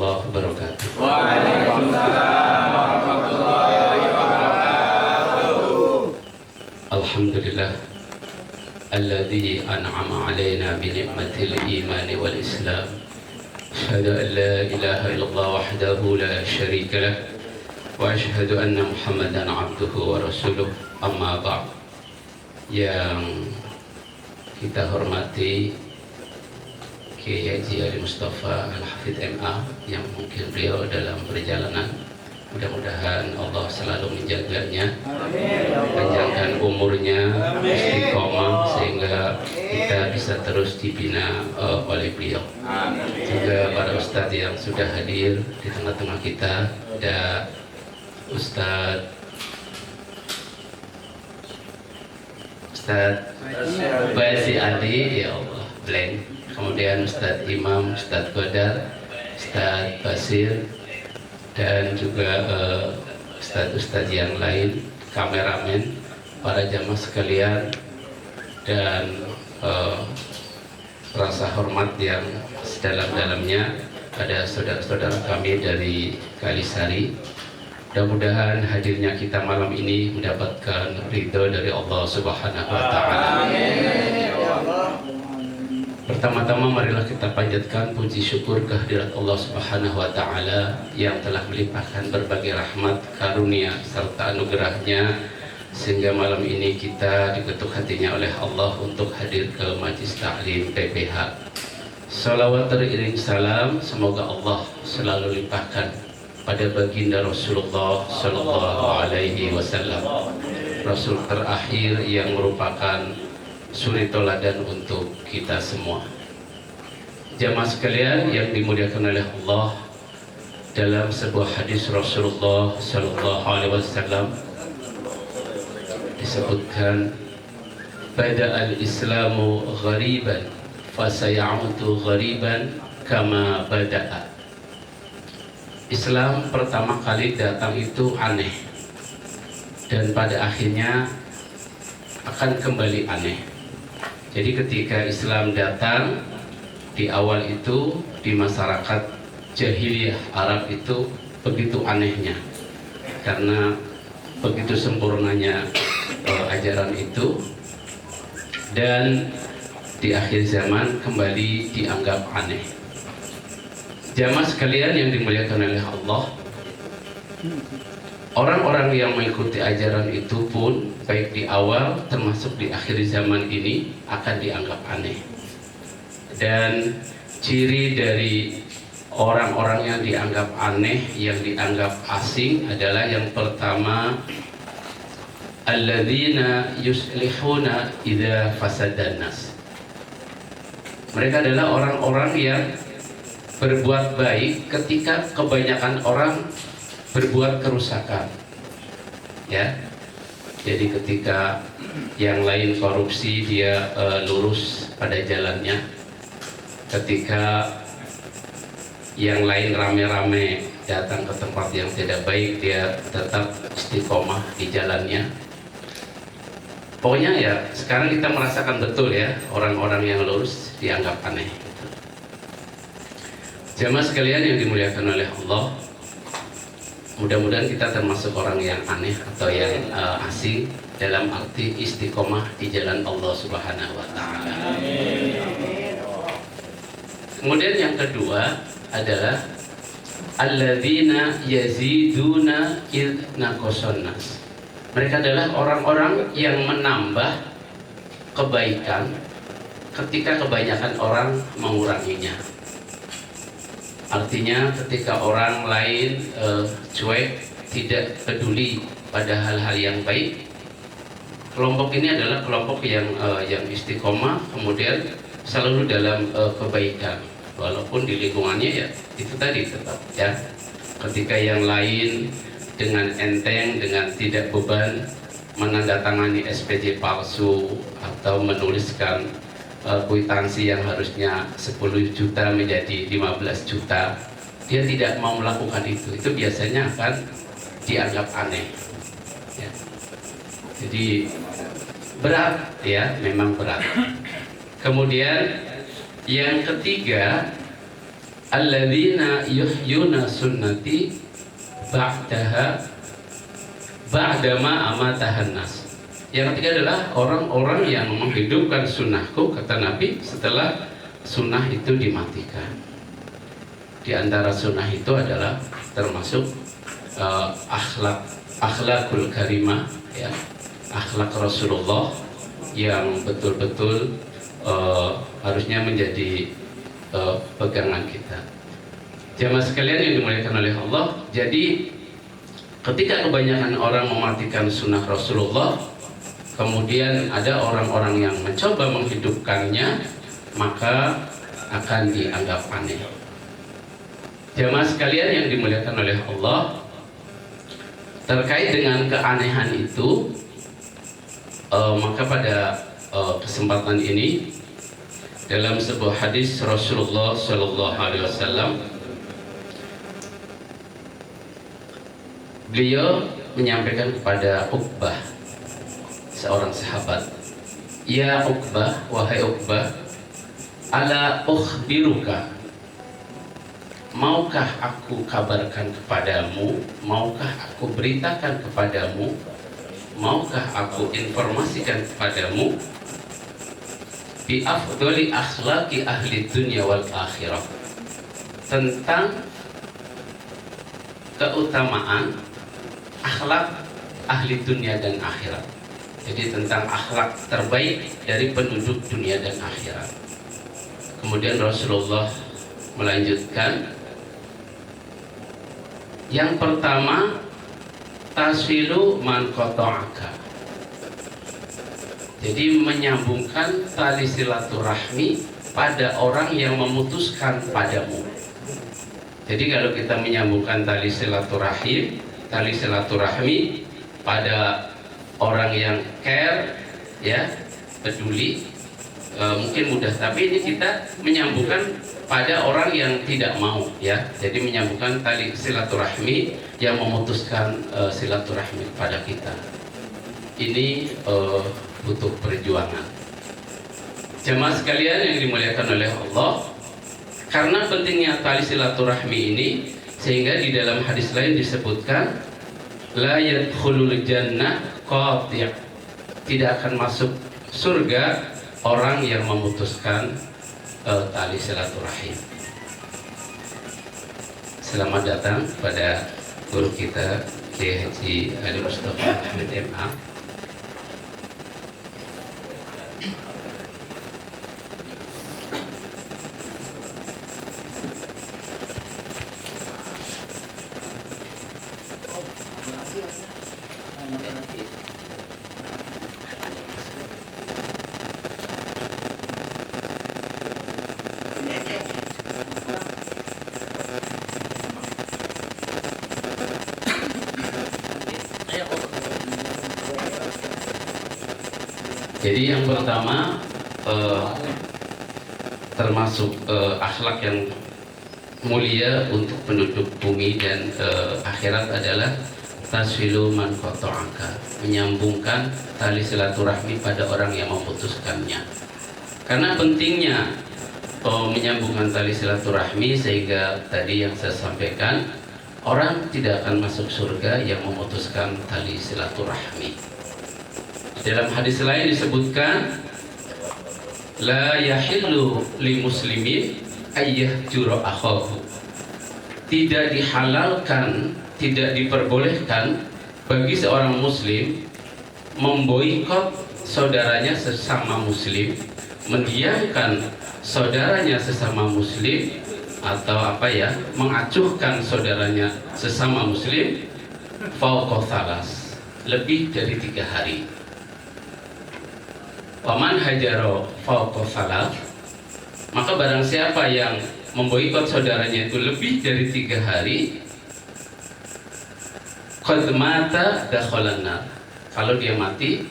warahmatullahi wabarakatuh. Waalaikumsalam warahmatullahi wabarakatuh. Alhamdulillah alladzi an'ama 'alaina bi ni'matil iman wal islam. Asyhadu an la ilaha illallah wahdahu la syarika lah wa asyhadu anna Muhammadan 'abduhu wa rasuluh. Amma ba'd. Yang kita hormati Kiai Haji Ali Mustafa Al-Hafidh MA, yang mungkin beliau dalam perjalanan, mudah-mudahan Allah selalu menjaganya, panjangkan umurnya, istiqomah, sehingga kita bisa terus dibina oleh beliau. Juga para ustadz yang sudah hadir di tengah-tengah kita, ada Ustadz Basi Ali, ya Allah, blank. Kemudian Ustadz Imam, Ustadz Godar, Ustadz Basir, dan juga ustadz-ustadz yang lain, kameramen, para jamaah sekalian, dan rasa hormat yang sedalam-dalamnya pada saudara-saudara kami dari Kalisari. Mudah-mudahan hadirnya kita malam ini mendapatkan ridho dari Allah Subhanahu wa Ta'ala. Pertama-tama marilah kita panjatkan puji syukur kehadirat Allah Subhanahu wa Ta'ala yang telah melimpahkan berbagai rahmat, karunia serta anugerahnya, sehingga malam ini kita diketuk hatinya oleh Allah untuk hadir ke Majlis Ta'lim PPH. Salawat teriring salam semoga Allah selalu limpahkan pada baginda Rasulullah Sallallahu Alaihi Wasallam, Rasul terakhir yang merupakan suri toladan untuk kita semua. Jamaah sekalian yang dimuliakan oleh Allah, dalam sebuah hadis Rasulullah Sallallahu Alaihi Wasallam disebutkan, "Bada al-Islamu ghariban, fasayautu ghariban kama bada'a." Islam pertama kali datang itu aneh, dan pada akhirnya akan kembali aneh. Jadi ketika Islam datang di awal itu, di masyarakat jahiliyah Arab itu begitu anehnya, karena begitu sempurnanya ajaran itu, dan di akhir zaman kembali dianggap aneh. Jamaah sekalian yang dimuliakan oleh Allah, orang-orang yang mengikuti ajaran itu pun baik di awal termasuk di akhir zaman ini akan dianggap aneh. Dan ciri dari orang-orang yang dianggap aneh, yang dianggap asing adalah yang pertama, alladzina yuslihuna idza fasadan nas. Mereka adalah orang-orang yang berbuat baik ketika kebanyakan orang berbuat kerusakan, ya. Jadi ketika yang lain korupsi, dia lurus pada jalannya. Ketika yang lain rame-rame datang ke tempat yang tidak baik, dia tetap istiqomah di jalannya. Pokoknya ya, sekarang kita merasakan betul ya, orang-orang yang lurus dianggap aneh. Jamaah sekalian yang dimuliakan oleh Allah, mudah-mudahan kita termasuk orang yang aneh atau yang asing dalam arti istiqomah di jalan Allah Subhanahu wa Ta'ala. Kemudian yang kedua adalah alladzina yaziduna id naqasan nas. Mereka adalah orang-orang yang menambah kebaikan ketika kebanyakan orang menguranginya. Artinya ketika orang lain cuek, tidak peduli pada hal-hal yang baik, kelompok ini adalah kelompok yang istiqomah, kemudian selalu dalam kebaikan, walaupun di lingkungannya ya itu tadi tetap ya. Ketika yang lain dengan enteng, dengan tidak beban menandatangani SPJ palsu atau menuliskan kwitansi yang harusnya 10 juta menjadi 15 juta, dia tidak mau melakukan itu biasanya akan dianggap aneh ya. Jadi berat ya, memang berat. Kemudian yang ketiga, alladzina yuhyuna sunnati ba'dama amatahan nas. Yang ketiga adalah orang-orang yang menghidupkan sunnahku, kata Nabi, setelah sunnah itu dimatikan. Di antara sunnah itu adalah termasuk akhlakul karimah, ya, akhlak Rasulullah yang betul-betul harusnya menjadi pegangan kita. Jamaah sekalian yang dimuliakan oleh Allah, jadi ketika kebanyakan orang mematikan sunnah Rasulullah, kemudian ada orang-orang yang mencoba menghidupkannya, maka akan dianggap aneh. Jamaah sekalian yang dimuliakan oleh Allah, terkait dengan keanehan itu, maka pada kesempatan ini dalam sebuah hadis Rasulullah Shallallahu Alaihi Wasallam, beliau menyampaikan kepada Uqbah, seorang sahabat, "Ya Uqbah, wahai Uqbah, ala ukhbiruka, maukah aku kabarkan kepadamu, maukah aku beritakan kepadamu, maukah aku informasikan kepadamu bi afdhali akhlaqi ahli dunya wal akhirah, tentang keutamaan akhlak ahli dunia dan akhirat." Jadi tentang akhlak terbaik dari penduduk dunia dan akhirat. Kemudian Rasulullah melanjutkan, yang pertama, tasfilu man qata'aka. Jadi menyambungkan tali silaturahmi pada orang yang memutuskan padamu. Jadi kalau kita menyambungkan tali silaturahmi pada orang yang care, ya, peduli, mungkin mudah. Tapi ini kita menyambungkan pada orang yang tidak mau, ya. Jadi menyambungkan tali silaturahmi yang memutuskan silaturahmi kepada kita. Ini butuh perjuangan. Jemaah sekalian yang dimuliakan oleh Allah, karena pentingnya tali silaturahmi ini, sehingga di dalam hadis lain disebutkan, la yadkhulul jannah qati', tidak akan masuk surga orang yang memutuskan tali silaturahim. Selamat datang pada guru kita Kiai Haji Ali Mustafa Ahmad MA. Jadi yang pertama, termasuk akhlak yang mulia untuk penduduk bumi dan akhirat adalah tasfilu man qata'aka, menyambungkan tali silaturahmi pada orang yang memutuskannya. Karena pentingnya menyambungkan tali silaturahmi, sehingga tadi yang saya sampaikan, orang tidak akan masuk surga yang memutuskan tali silaturahmi. Dalam hadis lain disebutkan, la yahillu li muslimin ayyahjura akhahu, tidak dihalalkan, tidak diperbolehkan bagi seorang muslim memboikot saudaranya sesama muslim, mendiamkan saudaranya sesama muslim, atau mengacuhkan saudaranya sesama muslim fauqa thalas, lebih dari 3 hari. Waman hajaro fauqa thalas, maka barang siapa yang memboikot saudaranya itu lebih dari 3 hari, qad mata dakhalan nar, kalau dia mati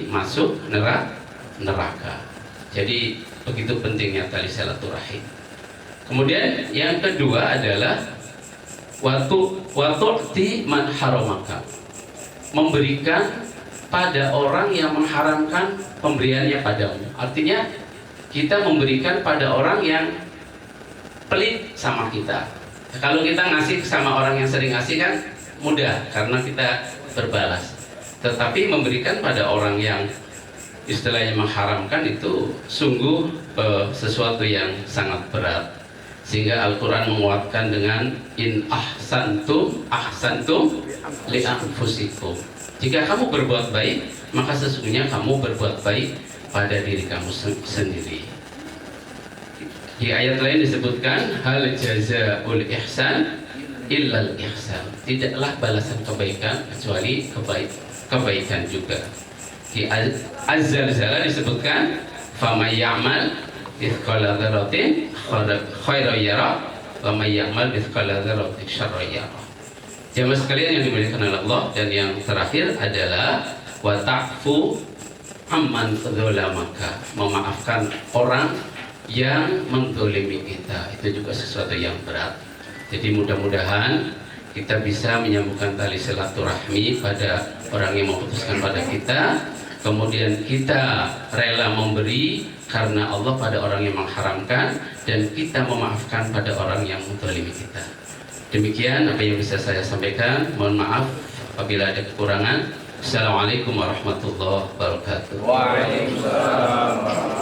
masuk neraka. Jadi begitu pentingnya tali silaturahim. Kemudian yang kedua adalah watu'ti man haramaka, memberikan pada orang yang mengharamkan pemberiannya padamu. Artinya kita memberikan pada orang yang pelit sama kita. Kalau kita ngasih sama orang yang sering ngasih kan mudah karena kita berbalas. Tetapi memberikan pada orang yang istilahnya mengharamkan itu sungguh sesuatu yang sangat berat. Sehingga Al-Quran menguatkan dengan in ahsantum li anfusikum. Jika kamu berbuat baik, maka sesungguhnya kamu berbuat baik pada diri kamu sendiri. Di ayat lain disebutkan hal jazaa'ul ihsan illal ihsan. Tidaklah balasan kebaikan kecuali kebaikan juga. Di Az-Zalzalah disebutkan faman ya'mal mithqala dzarratin khairan yarah wa may ya'mal mithqala dzarratin syarran yarah. Jamaah sekalian yang dimuliakan oleh Allah, dan yang terakhir adalah wa ta'fu amman dzalamaka, memaafkan orang yang menzalimi kita. Itu juga sesuatu yang berat. Jadi mudah-mudahan kita bisa menyambungkan tali silaturahmi pada orang yang memutuskan pada kita, kemudian kita rela memberi karena Allah pada orang yang mengharamkan, dan kita memaafkan pada orang yang menzalimi kita. Demikian apa yang bisa saya sampaikan. Mohon maaf apabila ada kekurangan. Assalamualaikum warahmatullahi wabarakatuh. Waalaikumsalam.